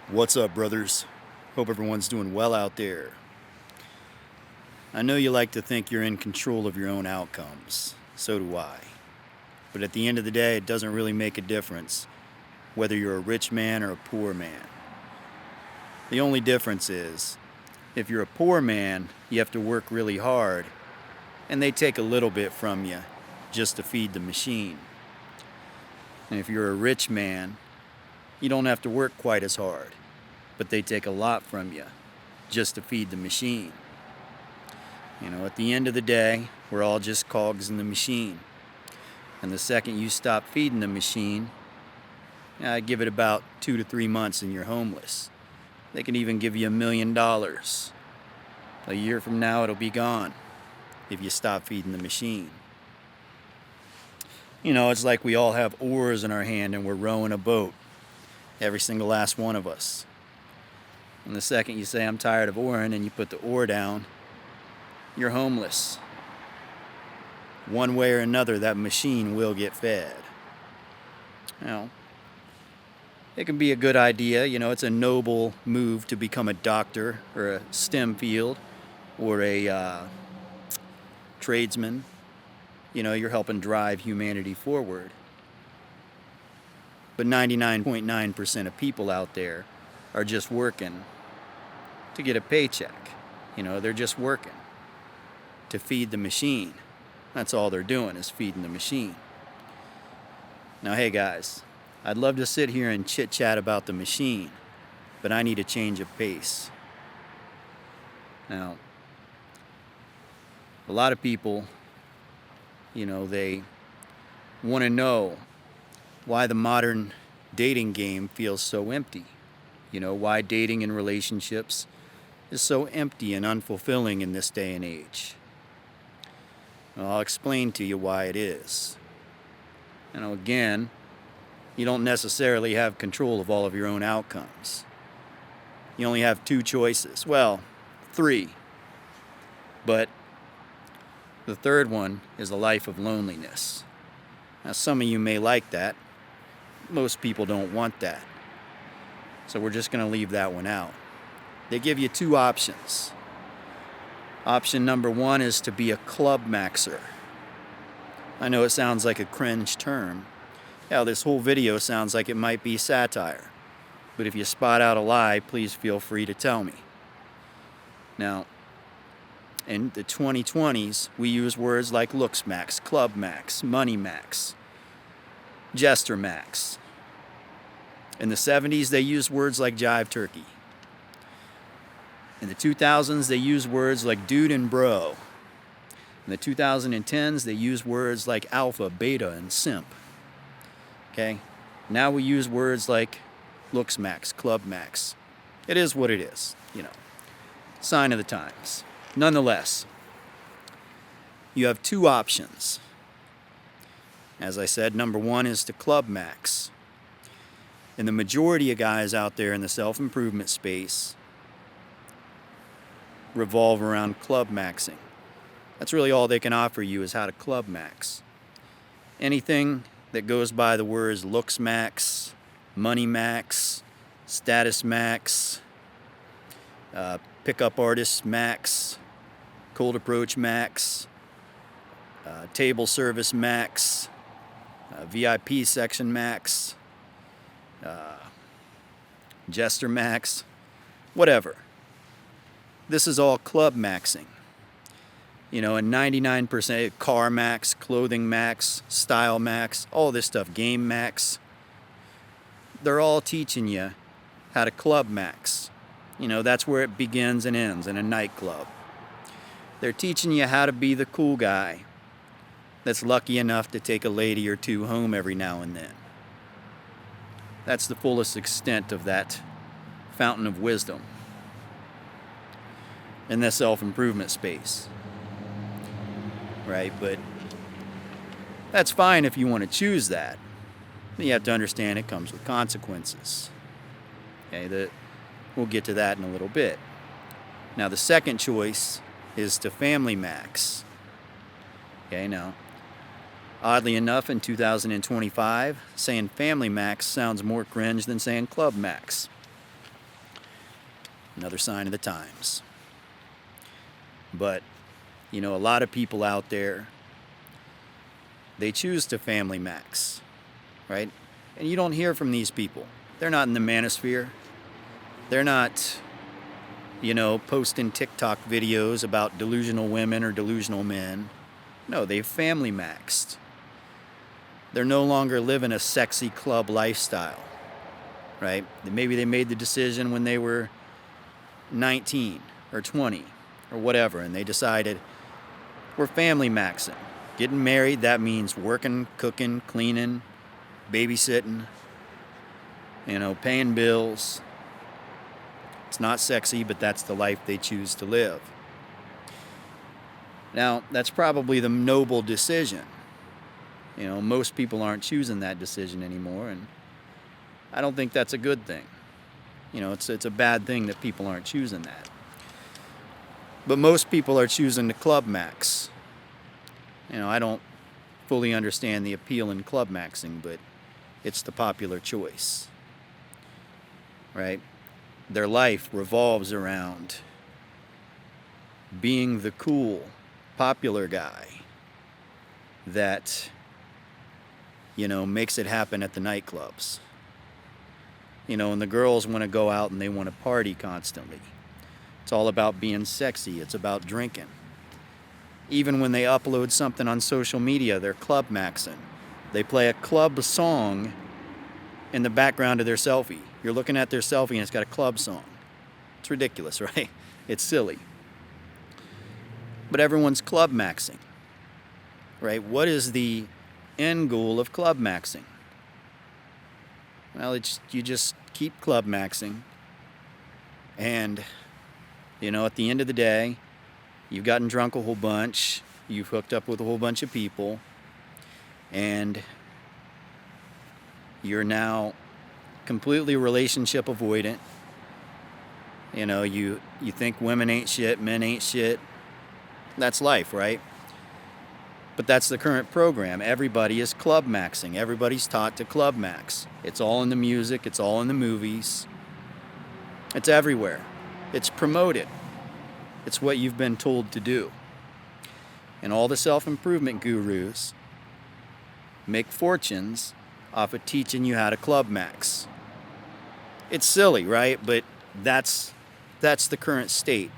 What's up, brothers? Hope everyone's doing well out there. I know you like to think you're in control of your own outcomes. So do I. But at the end of the day, it doesn't really make a difference whether you're a rich man or a poor man. The only difference is, if you're a poor man, you have to work really hard, and they take a little bit from you just to feed the machine. And if you're a rich man, you don't have to work quite as hard, but they take a lot from you just to feed the machine. At the end of the day, we're all just cogs in the machine. And the second you stop feeding the machine, I give it about 2 to 3 months and you're homeless. They can even give you $1 million. A year from now, it'll be gone if you stop feeding the machine. It's like we all have oars in our hand and we're rowing a boat. Every single last one of us. And the second you say, I'm tired of oaring, and you put the oar down, you're homeless. One way or another, that machine will get fed. It can be a good idea. It's a noble move to become a doctor or a STEM field or a tradesman. You're helping drive humanity forward. But 99.9% of people out there are just working to get a paycheck. They're just working to feed the machine. That's all they're doing is feeding the machine. Now, hey guys, I'd love to sit here and chit-chat about the machine, but I need a change of pace. Now, a lot of people, they want to know why the modern dating game feels so empty. Why dating and relationships is so empty and unfulfilling in this day and age. Well, I'll explain to you why it is. Again, you don't necessarily have control of all of your own outcomes. You only have 2 choices. Well, 3. But the third one is a life of loneliness. Now, some of you may like that. Most people don't want that. So we're just going to leave that one out. They give you 2 options. Option number 1 is to be a club maxer. I know it sounds like a cringe term. Yeah, this whole video sounds like it might be satire. But if you spot out a lie, please feel free to tell me. Now, in the 2020s, we use words like looks max, club max, money max, jester max. In the 70s, they used words like jive turkey. In the 2000s, they used words like dude and bro. In the 2010s, they used words like alpha, beta, and simp. Okay? Now we use words like looks max, club max. It is what it is, Sign of the times. Nonetheless, you have 2 options. As I said, number 1 is to club max. And the majority of guys out there in the self-improvement space revolve around club maxing. That's really all they can offer you is how to club max. Anything that goes by the words looks max, money max, status max, pickup artist max, cold approach max, table service max, VIP section max, jester max, whatever. This is all club maxing. And 99% car max, clothing max, style max, all this stuff, game max. They're all teaching you how to club max. That's where it begins and ends, in a nightclub. They're teaching you how to be the cool guy that's lucky enough to take a lady or 2 home every now and then. That's the fullest extent of that fountain of wisdom in the self-improvement space. Right? But that's fine if you want to choose that. But you have to understand it comes with consequences. Okay, we'll get to that in a little bit. Now, the second choice is to family max. Okay, now, oddly enough, in 2025, saying family max sounds more cringe than saying club max. Another sign of the times. But, a lot of people out there, they choose to family max, right? And you don't hear from these people. They're not in the manosphere. They're not, posting TikTok videos about delusional women or delusional men. No, they've family maxed. They're no longer living a sexy club lifestyle, right? Maybe they made the decision when they were 19 or 20 or whatever, and they decided, we're family maxing. Getting married, that means working, cooking, cleaning, babysitting, paying bills. It's not sexy, but that's the life they choose to live. Now, that's probably the noble decision. Most people aren't choosing that decision anymore, and I don't think that's a good thing. It's a bad thing that people aren't choosing that. But most people are choosing to club max. I don't fully understand the appeal in club maxing, but it's the popular choice, right? Their life revolves around being the cool, popular guy that, makes it happen at the nightclubs. And the girls want to go out and they want to party constantly. It's all about being sexy. It's about drinking. Even when they upload something on social media, they're club maxing. They play a club song in the background of their selfie. You're looking at their selfie and it's got a club song. It's ridiculous, right? It's silly. But everyone's club maxing, right? What is the end goal of club maxing? Well, you just keep club maxing, and at the end of the day, you've gotten drunk a whole bunch, you've hooked up with a whole bunch of people, and you're now completely relationship avoidant. You think women ain't shit, men ain't shit. That's life, right? But that's the current program. Everybody is club maxing. Everybody's taught to club max. It's all in the music. It's all in the movies. It's everywhere. It's promoted. It's what you've been told to do. And all the self-improvement gurus make fortunes off of teaching you how to club max. It's silly, right? But that's the current state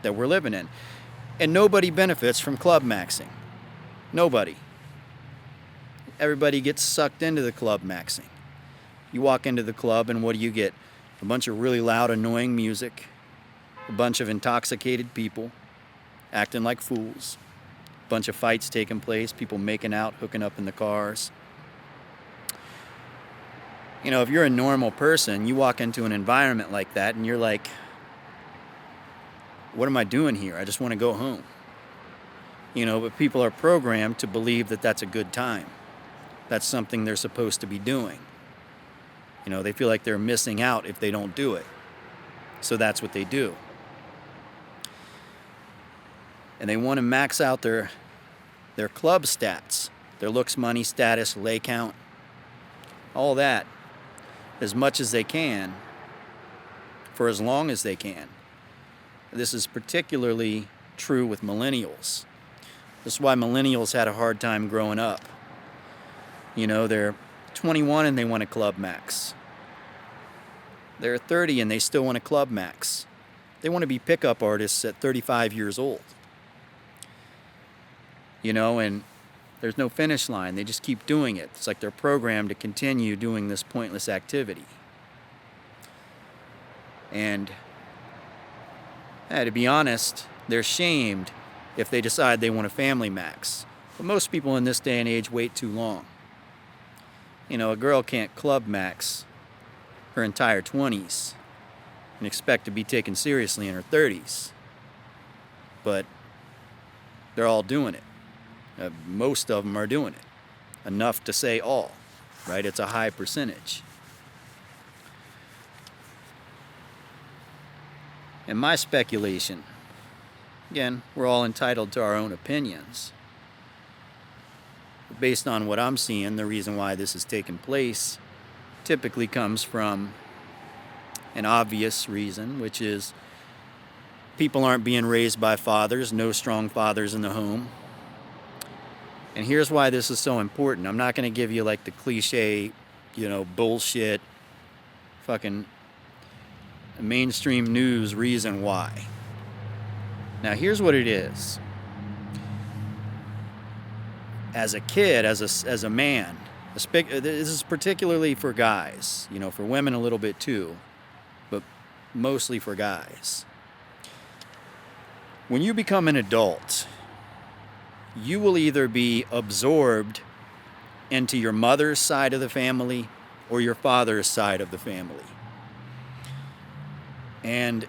that we're living in. And nobody benefits from club maxing. Nobody. Everybody gets sucked into the club maxing. You walk into the club and what do you get? A bunch of really loud, annoying music, a bunch of intoxicated people acting like fools, a bunch of fights taking place, people making out, hooking up in the cars. If you're a normal person, you walk into an environment like that and you're like, what am I doing here? I just want to go home. But people are programmed to believe that that's a good time. That's something they're supposed to be doing. They feel like they're missing out if they don't do it. So that's what they do. And they want to max out their club stats, their looks, money, status, lay count, all that, as much as they can, for as long as they can. This is particularly true with millennials. This is why millennials had a hard time growing up. They're 21 and they want to club max. They're 30 and they still want to club max. They want to be pickup artists at 35 years old. And there's no finish line. They just keep doing it. It's like they're programmed to continue doing this pointless activity. And to be honest, they're shamed if they decide they want a family max. But most people in this day and age wait too long. A girl can't club max her entire 20s and expect to be taken seriously in her 30s. But they're all doing it. Most of them are doing it. Enough to say all, right? It's a high percentage. And my speculation, again, we're all entitled to our own opinions. But based on what I'm seeing, the reason why this is taking place typically comes from an obvious reason, which is People aren't being raised by fathers, no strong fathers in the home. And here's why this is so important. I'm not going to give you like the cliche, bullshit, fucking mainstream news reason why. Now, here's what it is. As a kid, as a man, this is particularly for guys, for women a little bit too, but mostly for guys. When you become an adult, you will either be absorbed into your mother's side of the family or your father's side of the family. And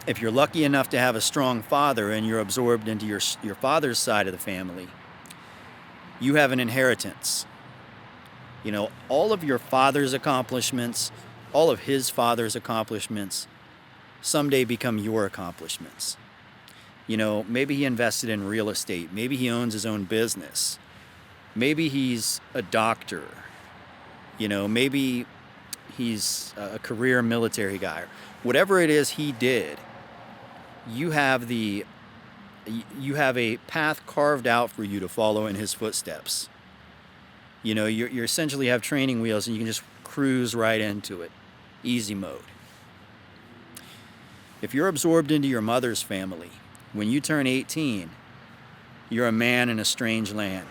if you're lucky enough to have a strong father and you're absorbed into your father's side of the family, you have an inheritance. All of your father's accomplishments, all of his father's accomplishments, someday become your accomplishments. Maybe he invested in real estate. Maybe he owns his own business. Maybe he's a doctor. Maybe he's a career military guy. Whatever it is he did, you have a path carved out for you to follow in his footsteps. You essentially have training wheels and you can just cruise right into it. Easy mode. If you're absorbed into your mother's family, when you turn 18, you're a man in a strange land.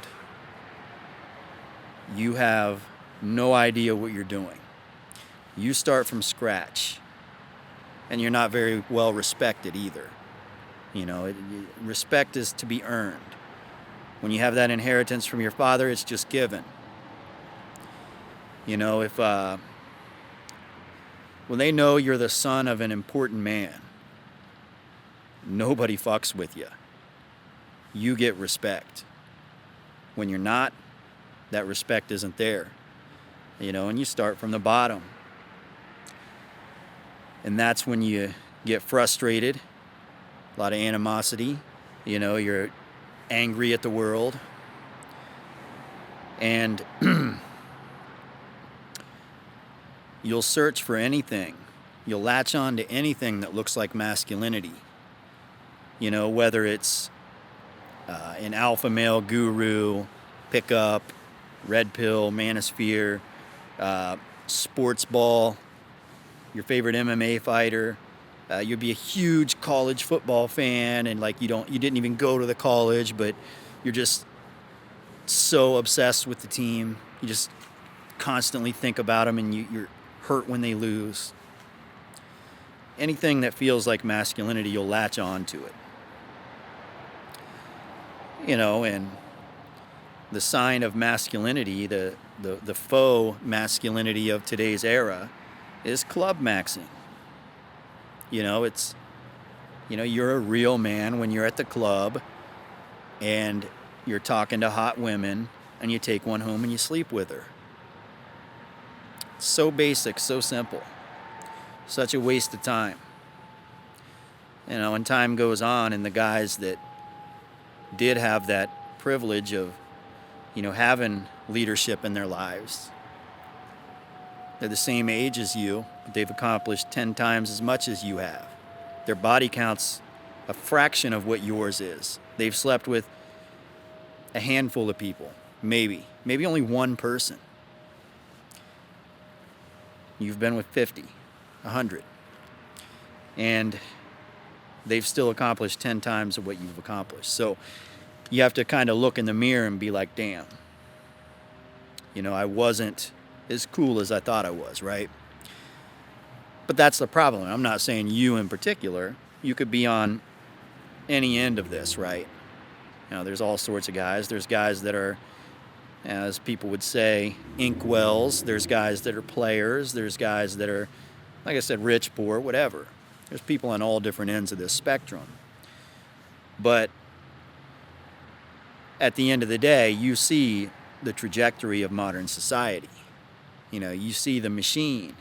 You have no idea what you're doing. You start from scratch, and you're not very well respected either. Respect is to be earned. When you have that inheritance from your father, it's just given. If when they know you're the son of an important man, nobody fucks with you. You get respect. When you're not, that respect isn't there. And you start from the bottom. And that's when you get frustrated, a lot of animosity. You're angry at the world. And you'll search for anything. You'll latch on to anything that looks like masculinity. Whether it's an alpha male guru, pickup, red pill, manosphere, sports ball, your favorite MMA fighter. You'd be a huge college football fan, and you didn't even go to the college, but you're just so obsessed with the team. You just constantly think about them, and you're hurt when they lose. Anything that feels like masculinity, you'll latch on to it. And the sign of masculinity, the faux masculinity of today's era, is club maxing. You're a real man when you're at the club and you're talking to hot women and you take one home and you sleep with her. So basic, so simple. Such a waste of time. And time goes on, and the guys that did have that privilege of, having leadership in their lives, they're the same age as you, but they've accomplished 10 times as much as you have. Their body count's a fraction of what yours is. They've slept with a handful of people, maybe only one person. You've been with 50, 100. And they've still accomplished 10 times of what you've accomplished. So you have to kind of look in the mirror and be like, damn, I wasn't as cool as I thought I was, right? But that's the problem. I'm not saying you in particular. You could be on any end of this, right? There's all sorts of guys. There's guys that are, as people would say, inkwells. There's guys that are players. There's guys that are, like I said, rich, poor, whatever. There's people on all different ends of this spectrum. But at the end of the day, you see the trajectory of modern society. You see the machine.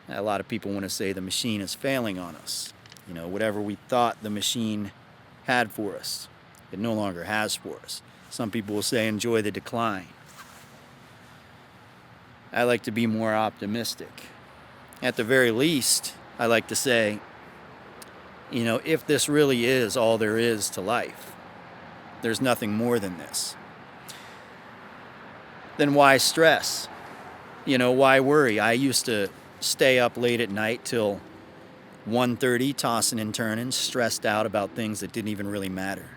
A lot of people want to say the machine is failing on us. Whatever we thought the machine had for us, it no longer has for us. Some people will say enjoy the decline. I like to be more optimistic. At the very least, I like to say You know, if this really is all there is to life, there's nothing more than this, then why stress? You know, why worry? I used to stay up late at night till 1:30, tossing and turning, stressed out about things that didn't even really matter.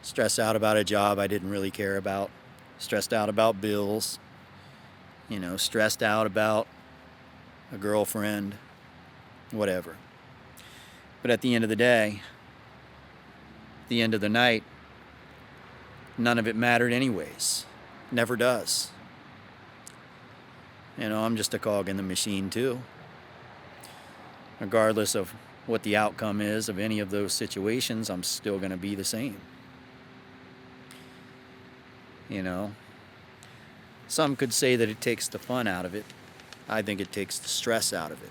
Stressed out about a job I didn't really care about. Stressed out about bills. You know, stressed out about a girlfriend, whatever. But at the end of the day, the end of the night, none of it mattered anyways. Never does. You know, I'm just a cog in the machine too. Regardless of what the outcome is of any of those situations, I'm still going to be the same. You know, some could say that it takes the fun out of it. I think it takes the stress out of it.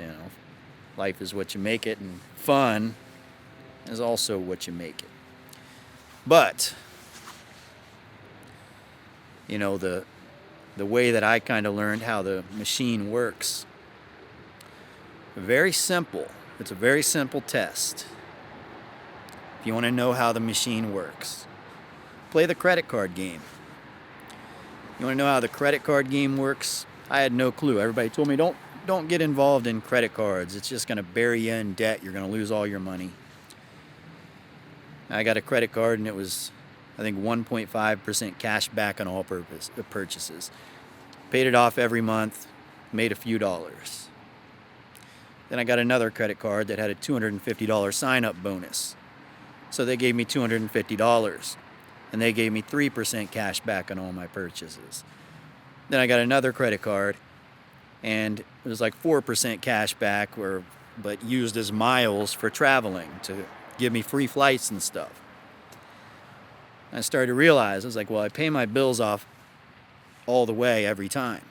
You know, life is what you make it, and fun is also what you make it. But, you know, the way that I kind of learned how the machine works, very simple. It's a very simple test. If you want to know how the machine works, play the credit card game. You want to know how the credit card game works? I had no clue. Everybody told me don't get involved in credit cards. It's just going to bury you in debt. You're going to lose all your money. I got a credit card and it was, I think, 1.5% cash back on all purchases. Paid it off every month, made a few dollars. Then I got another credit card that had a $250 sign-up bonus. So they gave me $250, and they gave me 3% cash back on all my purchases. Then I got another credit card, and it was like 4% cash back, but used as miles for traveling to give me free flights and stuff. I started to realize, I was like, well, I pay my bills off all the way every time.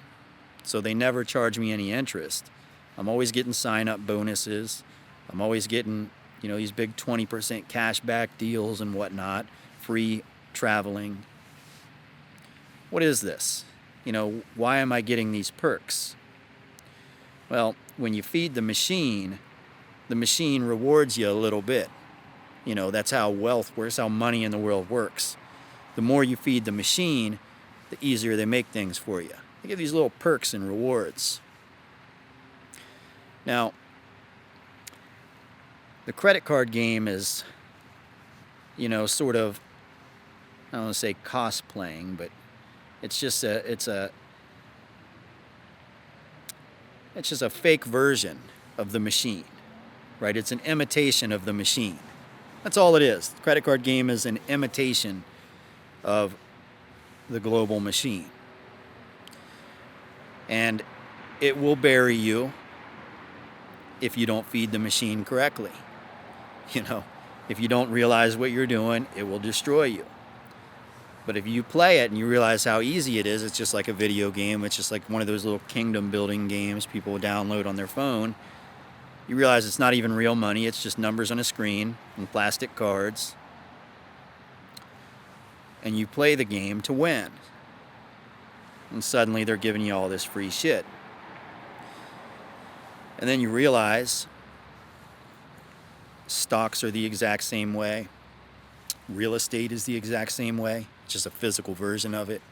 So they never charge me any interest. I'm always getting sign-up bonuses. I'm always getting, you know, these big 20% cash back deals and whatnot, free traveling. What is this? You know, why am I getting these perks? Well, when you feed the machine rewards you a little bit. You know, that's how wealth works, how money in the world works. The more you feed the machine, the easier they make things for you. They give these little perks and rewards. Now, the credit card game is, you know, sort of, I don't want to say cosplaying, but it's just a fake version of the machine, right? It's an imitation of the machine. That's all it is. The credit card game is an imitation of the global machine. And it will bury you if you don't feed the machine correctly. You know, if you don't realize what you're doing, it will destroy you. But if you play it and you realize how easy it is, it's just like a video game. It's just like one of those little kingdom building games people download on their phone. You realize it's not even real money. It's just numbers on a screen and plastic cards. And you play the game to win. And suddenly they're giving you all this free shit. And then you realize stocks are the exact same way. Real estate is the exact same way. It's just a physical version of it.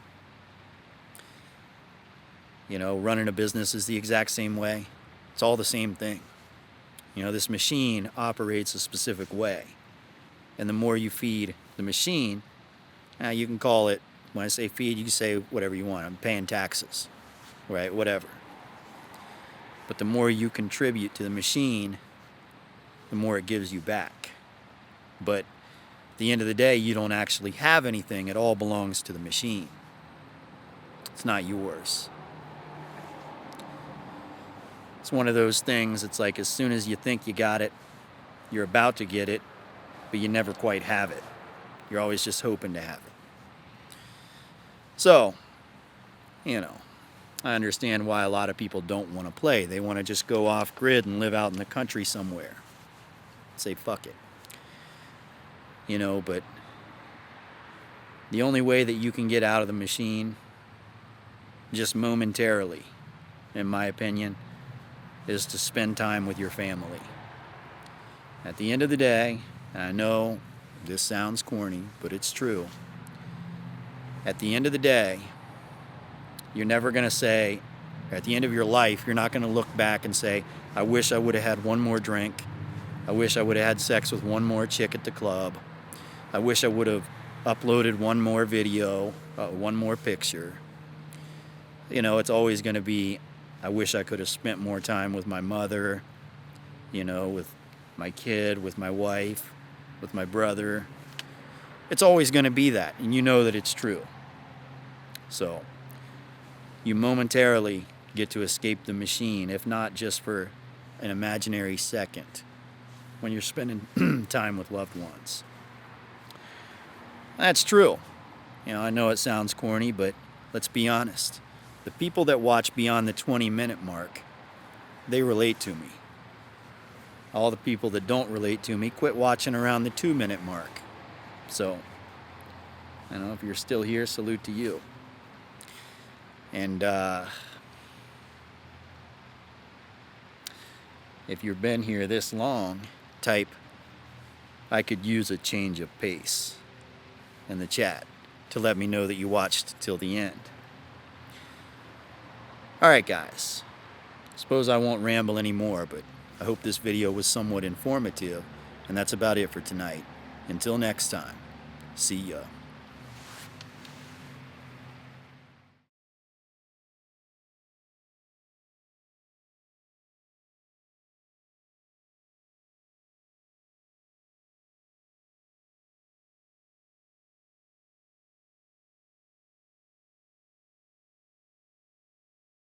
You know, running a business is the exact same way. It's all the same thing. You know, this machine operates a specific way. And the more you feed the machine, you can call it, when I say feed, you can say whatever you want. I'm paying taxes, right? Whatever. But the more you contribute to the machine, the more it gives you back. But at the end of the day, you don't actually have anything. It all belongs to the machine. It's not yours. It's one of those things, it's like as soon as you think you got it, you're about to get it, but you never quite have it. You're always just hoping to have it. So, you know, I understand why a lot of people don't want to play. They want to just go off grid and live out in the country somewhere. Say fuck it. You know, but the only way that you can get out of the machine, just momentarily, in my opinion, is to spend time with your family. At the end of the day, and I know this sounds corny, but it's true. At the end of the day, you're never going to say, at the end of your life, you're not going to look back and say, I wish I would have had one more drink. I wish I would have had sex with one more chick at the club. I wish I would have uploaded one more video, one more picture. You know, it's always going to be, I wish I could have spent more time with my mother, you know, with my kid, with my wife, with my brother. It's always going to be that, and you know that it's true. So, you momentarily get to escape the machine, if not just for an imaginary second, when you're spending time with loved ones. That's true. You know, I know it sounds corny, but let's be honest. The people that watch beyond the 20-minute mark, they relate to me. All the people that don't relate to me quit watching around the 2-minute mark. So, I don't know if you're still here, salute to you. And if you've been here this long, type, I could use a change of pace in the chat to let me know that you watched till the end. Alright guys, suppose I won't ramble anymore, but I hope this video was somewhat informative, and that's about it for tonight. Until next time, see ya.